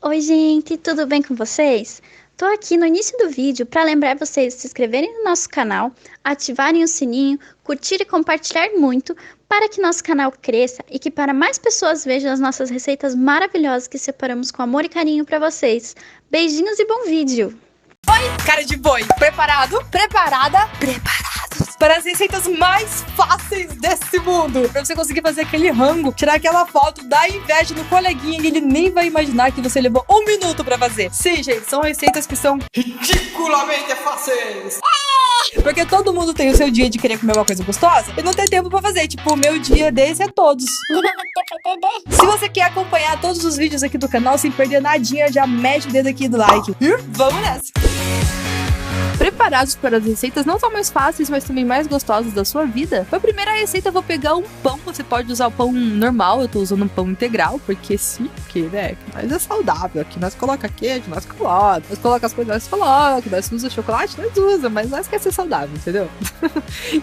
Oi gente, tudo bem com vocês? Tô aqui no início do vídeo para lembrar vocês de se inscreverem no nosso canal, ativarem o sininho, curtir e compartilhar muito para que nosso canal cresça e que para mais pessoas vejam as nossas receitas maravilhosas que separamos com amor e carinho para vocês. Beijinhos e bom vídeo! Oi, cara de boi! Preparado? Preparada? Preparados para as receitas mais fáceis desse mundo! Pra você conseguir fazer aquele rango, tirar aquela foto, dar inveja no coleguinha e ele nem vai imaginar que você levou 1 minuto pra fazer. Sim, gente, são receitas que são ridiculamente fáceis! Porque todo mundo tem o seu dia de querer comer uma coisa gostosa e não tem tempo pra fazer. Tipo, o meu dia desse é todos. Se você quer acompanhar todos os vídeos aqui do canal sem perder nadinha, já mete o dedo aqui do like. E vamos nessa! Preparados para as receitas não só mais fáceis, mas também mais gostosas da sua vida? Para a primeira receita eu vou pegar um pão. Você pode usar o pão normal, eu tô usando um pão integral, porque sim, porque, né, mas é saudável. Aqui nós coloca queijo, nós coloca as coisas, nós usa chocolate, nós usa, mas nós quer ser saudável, entendeu?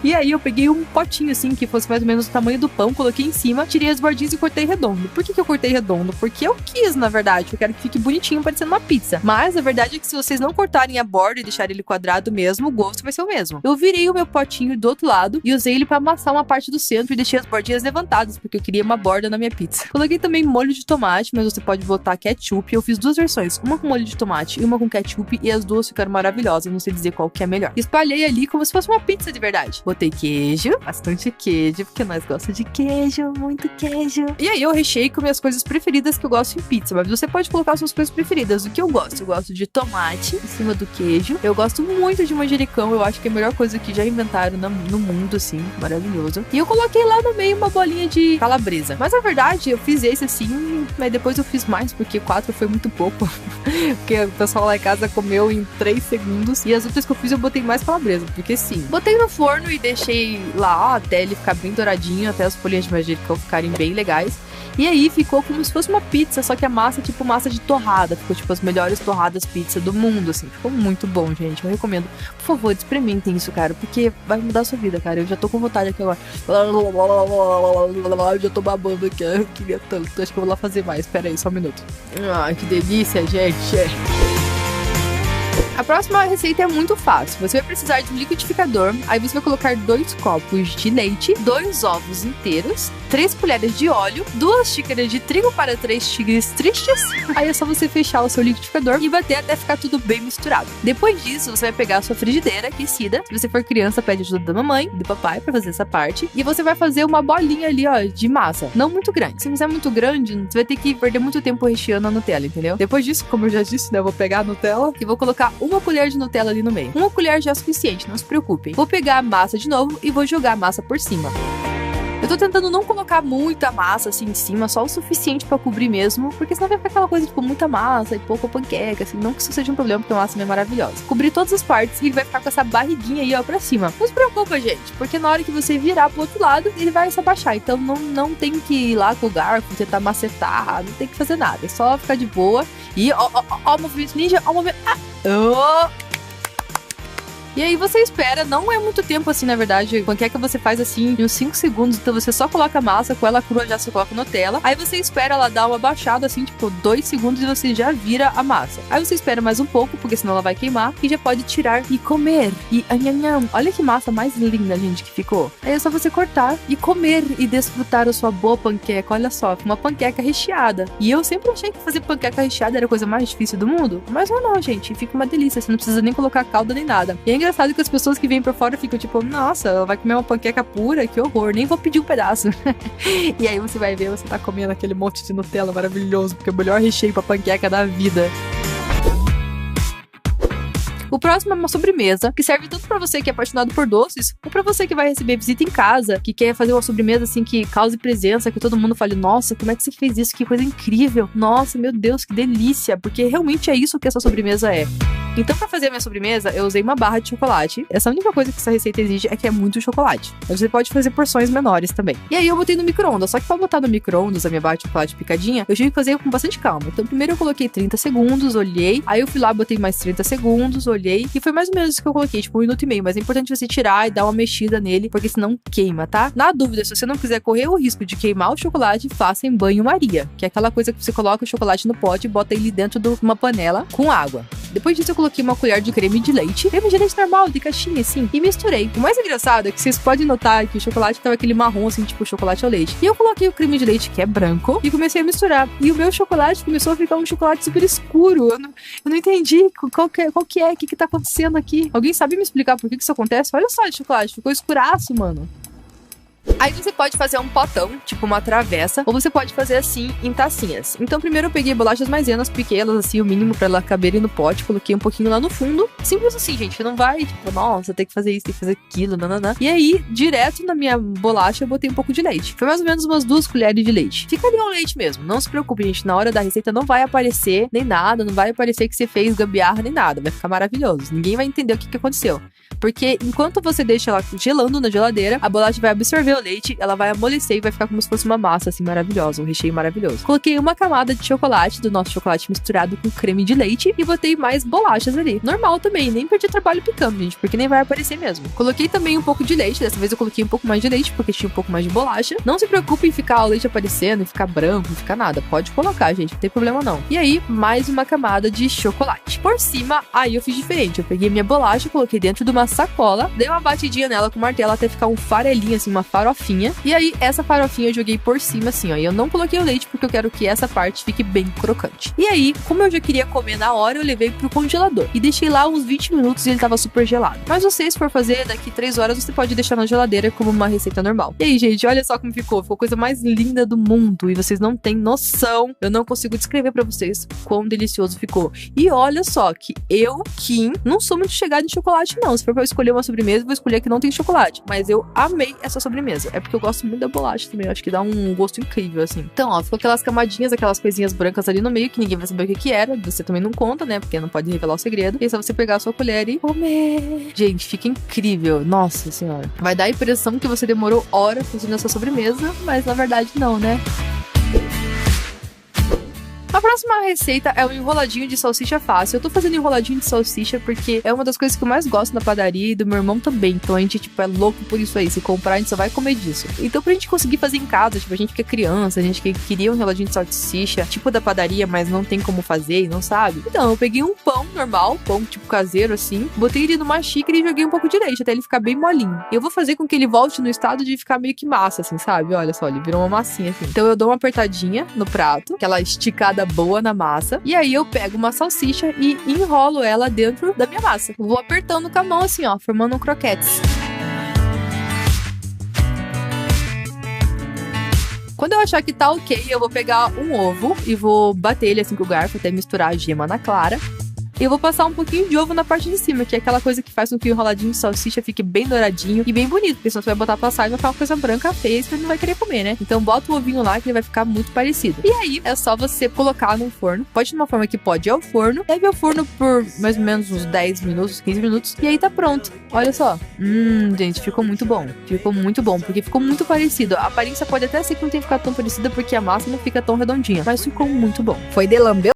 E aí eu peguei um potinho assim, que fosse mais ou menos o tamanho do pão, coloquei em cima, tirei as bordinhas e cortei redondo. Por que eu cortei redondo? Porque eu quis, na verdade, eu quero que fique bonitinho, parecendo uma pizza. Mas a verdade é que se vocês não cortarem a borda e deixarem ele quadrado mesmo, o gosto vai ser o mesmo. Eu virei o meu potinho do outro lado e usei ele pra amassar uma parte do centro e deixei as bordinhas levantadas, porque eu queria uma borda na minha pizza. Coloquei também molho de tomate, mas você pode botar ketchup. Eu fiz duas versões, uma com molho de tomate e uma com ketchup, e as duas ficaram maravilhosas, não sei dizer qual que é melhor. Espalhei ali como se fosse uma pizza de verdade. Botei queijo, bastante queijo, porque nós gostamos de queijo, muito queijo. E aí eu recheei com minhas coisas preferidas que eu gosto em pizza, mas você pode colocar suas coisas preferidas. O que eu gosto de tomate em cima do queijo. Eu gosto muito de manjericão, eu acho que é a melhor coisa que já inventaram no mundo, assim, maravilhoso. E eu coloquei lá no meio uma bolinha de calabresa. Mas na verdade, eu fiz esse assim, mas depois eu fiz mais, porque 4 foi muito pouco. Porque o pessoal lá em casa comeu em 3 segundos. E as outras que eu fiz, eu botei mais calabresa, porque sim. Botei no forno e deixei lá até ele ficar bem douradinho, até as folhinhas de manjericão ficarem bem legais. E aí ficou como se fosse uma pizza, só que a massa é tipo massa de torrada. Ficou tipo as melhores torradas pizza do mundo, assim. Ficou muito bom, gente. Eu recomendo. Por favor, experimentem isso, cara, porque vai mudar a sua vida, cara. Eu já tô com vontade aqui agora. Eu já tô babando aqui. Eu queria tanto. Acho que eu vou lá fazer mais. Espera aí, só um minuto. Ai, que delícia, gente. A próxima receita é muito fácil. Você vai precisar de um liquidificador. Aí você vai colocar 2 copos de leite, 2 ovos inteiros, 3 colheres de óleo, 2 xícaras de trigo para 3 tigres tristes. Aí é só você fechar o seu liquidificador e bater até ficar tudo bem misturado. Depois disso, você vai pegar a sua frigideira aquecida. Se você for criança, pede ajuda da mamãe e do papai para fazer essa parte. E você vai fazer uma bolinha ali, ó, de massa. Não muito grande. Se fizer muito grande, você vai ter que perder muito tempo recheando a Nutella, entendeu? Depois disso, como eu já disse, né, eu vou pegar a Nutella e vou colocar uma colher de Nutella ali no meio. Uma colher já é suficiente, não se preocupem. Vou pegar a massa de novo e vou jogar a massa por cima. Eu tô tentando não colocar muita massa assim em cima, só o suficiente pra cobrir mesmo, porque senão vai ficar aquela coisa tipo muita massa e pouca panqueca, assim, não que isso seja um problema, porque a massa é maravilhosa. Cobrir todas as partes e ele vai ficar com essa barriguinha aí, ó, pra cima. Não se preocupa, gente, porque na hora que você virar pro outro lado, ele vai se abaixar, então não tem que ir lá com o garfo, tentar macetar, não tem que fazer nada, é só ficar de boa e ó, o movimento ninja, ó o movimento... E aí você espera, não é muito tempo assim, na verdade. Panqueca você faz assim em uns 5 segundos, então você só coloca a massa, com ela crua já você coloca Nutella. Aí você espera ela dar uma baixada assim, tipo 2 segundos e você já vira a massa. Aí você espera mais um pouco, porque senão ela vai queimar, e já pode tirar e comer. E olha que massa mais linda, gente, que ficou. Aí é só você cortar e comer e desfrutar a sua boa panqueca. Olha só, uma panqueca recheada. E eu sempre achei que fazer panqueca recheada era a coisa mais difícil do mundo, mas não, gente, fica uma delícia, você não precisa nem colocar calda nem nada. E é engraçado que as pessoas que vêm por fora ficam tipo, nossa, ela vai comer uma panqueca pura, que horror, nem vou pedir um pedaço. E aí você vai ver, você tá comendo aquele monte de Nutella maravilhoso, porque é o melhor recheio pra panqueca da vida. O próximo é uma sobremesa, que serve tanto pra você que é apaixonado por doces, ou pra você que vai receber visita em casa, que quer fazer uma sobremesa assim que cause presença, que todo mundo fale, nossa, como é que você fez isso? Que coisa incrível! Nossa, meu Deus, que delícia! Porque realmente é isso que essa sobremesa é. Então, pra fazer a minha sobremesa, eu usei uma barra de chocolate. Essa única coisa que essa receita exige é que é muito chocolate. Mas você pode fazer porções menores também. E aí eu botei no micro-ondas. Só que pra botar no micro-ondas a minha barra de chocolate picadinha, eu tive que fazer com bastante calma. Então, primeiro eu coloquei 30 segundos, olhei. Aí eu fui lá, botei mais 30 segundos, olhei. E foi mais ou menos isso que eu coloquei, tipo 1 minuto e meio. Mas é importante você tirar e dar uma mexida nele, porque senão queima, tá? Na dúvida, se você não quiser correr o risco de queimar o chocolate, faça em banho-maria, que é aquela coisa que você coloca o chocolate no pote e bota ele dentro de uma panela com água. Depois disso eu coloquei uma colher de creme de leite normal, de caixinha assim, e misturei. O mais engraçado é que vocês podem notar que o chocolate tava aquele marrom assim, tipo chocolate ao leite. E eu coloquei o creme de leite, que é branco, e comecei a misturar. E o meu chocolate começou a ficar um chocolate super escuro. Eu não entendi o que tá acontecendo aqui. Alguém sabe me explicar por que isso acontece? Olha só esse chocolate, ficou escuraço, mano. Aí você pode fazer um potão, tipo uma travessa, ou você pode fazer assim, em tacinhas. Então primeiro eu peguei bolachas maisena, piquei elas assim, o mínimo pra elas caberem no pote, coloquei um pouquinho lá no fundo. Simples assim, gente, não vai, tipo, nossa, tem que fazer isso, tem que fazer aquilo, nananã. E aí, direto na minha bolacha, eu botei um pouco de leite. Foi mais ou menos umas 2 colheres de leite. Fica ali o leite mesmo, não se preocupe, gente, na hora da receita não vai aparecer nem nada, não vai aparecer que você fez gambiarra nem nada, vai ficar maravilhoso. Ninguém vai entender o que aconteceu. Porque enquanto você deixa ela gelando na geladeira, a bolacha vai absorver o leite, ela vai amolecer e vai ficar como se fosse uma massa, assim, maravilhosa, um recheio maravilhoso. Coloquei uma camada de chocolate, do nosso chocolate misturado com creme de leite, e botei mais bolachas ali. Normal também, nem perdi trabalho picando, gente, porque nem vai aparecer mesmo. Coloquei também um pouco de leite, dessa vez eu coloquei um pouco mais de leite, porque tinha um pouco mais de bolacha. Não se preocupe em ficar o leite aparecendo, e ficar branco, não ficar nada. Pode colocar, gente, não tem problema não. E aí, mais uma camada de chocolate. Por cima, aí eu fiz diferente. Eu peguei minha bolacha, coloquei dentro de uma sacola, dei uma batidinha nela com o martelo até ficar um farelinho, assim, uma farofinha. E aí, essa farofinha eu joguei por cima, assim, ó. E eu não coloquei o leite porque eu quero que essa parte fique bem crocante. E aí, como eu já queria comer na hora, eu levei pro congelador. E deixei lá uns 20 minutos e ele tava super gelado. Mas você, se for fazer daqui 3 horas, você pode deixar na geladeira como uma receita normal. E aí, gente, olha só como ficou. Ficou a coisa mais linda do mundo. E vocês não têm noção. Eu não consigo descrever pra vocês quão delicioso ficou. E olha só que eu, Kim, não sou muito chegada em chocolate, não. Se for pra eu escolher uma sobremesa, eu vou escolher a que não tem chocolate. Mas eu amei essa sobremesa. É porque eu gosto muito da bolacha também. Eu acho que dá um gosto incrível, assim. Então, ó, ficou aquelas camadinhas, aquelas coisinhas brancas ali no meio, que ninguém vai saber o que era. Você também não conta, né? Porque não pode revelar o segredo. E é só você pegar a sua colher e comer. Gente, fica incrível. Nossa senhora. Vai dar a impressão que você demorou horas fazendo essa sobremesa, mas na verdade não, né? A próxima receita é o enroladinho de salsicha fácil. Eu tô fazendo enroladinho de salsicha porque é uma das coisas que eu mais gosto na padaria e do meu irmão também. Então a gente, tipo, é louco por isso aí. Se comprar, a gente só vai comer disso. Então pra gente conseguir fazer em casa, tipo, a gente que é criança, a gente que queria um enroladinho de salsicha, tipo da padaria, mas não tem como fazer e não sabe. Então eu peguei um pão normal, pão tipo caseiro assim, botei ele numa xícara e joguei um pouco de leite até ele ficar bem molinho. Eu vou fazer com que ele volte no estado de ficar meio que massa, assim, sabe? Olha só, ele virou uma massinha assim. Então eu dou uma apertadinha no prato, aquela esticada boa na massa, e aí eu pego uma salsicha e enrolo ela dentro da minha massa. Vou apertando com a mão assim, ó, formando um croquetes. Quando eu achar que tá ok, eu vou pegar um ovo e vou bater ele assim com o garfo até misturar a gema na clara. E eu vou passar um pouquinho de ovo na parte de cima, que é aquela coisa que faz com que o enroladinho de salsicha fique bem douradinho e bem bonito, porque senão você vai botar pra assar e vai ficar uma coisa branca feia e você não vai querer comer, né? Então bota o ovinho lá que ele vai ficar muito parecido. E aí é só você colocar no forno. Pode de uma forma que pode ir ao forno. Leve ao forno por mais ou menos uns 10 minutos, 15 minutos. E aí tá pronto. Olha só. Gente, ficou muito bom. Ficou muito bom, porque ficou muito parecido. A aparência pode até ser que não tenha ficado tão parecida, porque a massa não fica tão redondinha. Mas ficou muito bom. Foi de lamber